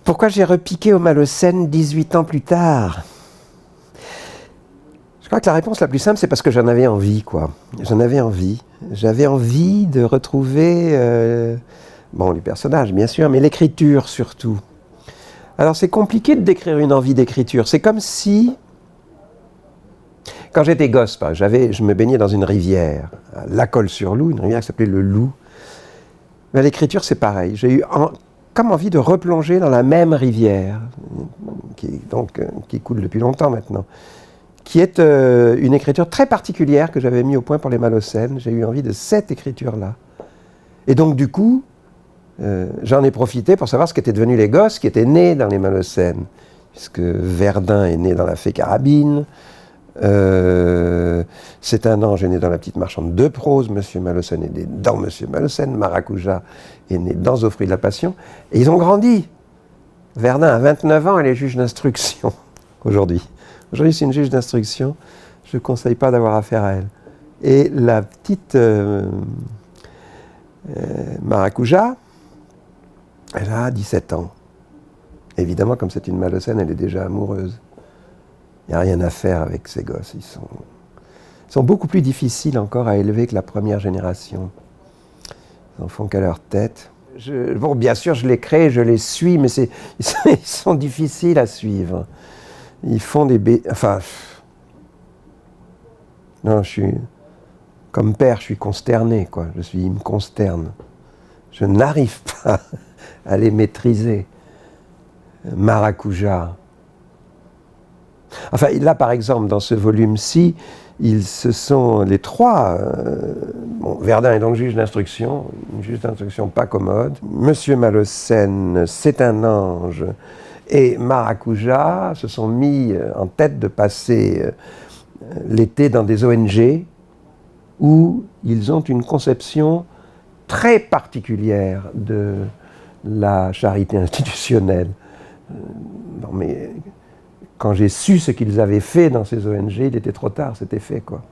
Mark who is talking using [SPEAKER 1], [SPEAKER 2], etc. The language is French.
[SPEAKER 1] Pourquoi j'ai repiqué au Malocène 18 ans plus tard? Je crois que la réponse la plus simple, c'est parce que j'en avais envie, quoi. J'en avais envie. J'avais envie de retrouver, bon, les personnages, bien sûr, mais l'écriture surtout. Alors, c'est compliqué de décrire une envie d'écriture. C'est comme si, quand j'étais gosse, je me baignais dans une rivière, à Lacolle-sur-Loup, une rivière qui s'appelait le Loup. Mais l'écriture, c'est pareil. J'ai eu comme envie de replonger dans la même rivière, qui coule depuis longtemps maintenant, qui est une écriture très particulière que j'avais mis au point pour les Malocènes. J'ai eu envie de cette écriture-là. Et donc, du coup, j'en ai profité pour savoir ce qu'étaient devenus les gosses qui étaient nés dans les Malocènes, puisque Verdun est né dans la Fée Carabine, C'est un ange est né dans La Petite Marchande de prose, Monsieur Malocène est né dans Monsieur Malocène, Maracuja est né dans Aux fruits de la Passion, et ils ont grandi. Verdun a 29 ans, elle est juge d'instruction aujourd'hui. Aujourd'hui, c'est une juge d'instruction, je ne conseille pas d'avoir affaire à elle. Et la petite Maracuja, elle a 17 ans. Évidemment, comme c'est une Malocène, elle est déjà amoureuse. Il n'y a rien à faire avec ces gosses. Ils sont beaucoup plus difficiles encore à élever que la première génération. Ils n'en font qu'à leur tête. Bon, bien sûr, je les crée, je les suis, mais ils sont difficiles à suivre. Ils font des enfin... Non, comme père, je suis consterné, quoi. Ils me consternent. Je n'arrive pas à les maîtriser. Maracuja. Enfin, là, par exemple, dans ce volume-ci, ce sont les trois. Bon, Verdun est donc juge d'instruction, une juge d'instruction pas commode. Monsieur Malocène, c'est un ange. Et Maracuja se sont mis en tête de passer l'été dans des ONG où ils ont une conception très particulière de la charité institutionnelle. Non, mais quand j'ai su ce qu'ils avaient fait dans ces ONG, il était trop tard, c'était fait, quoi.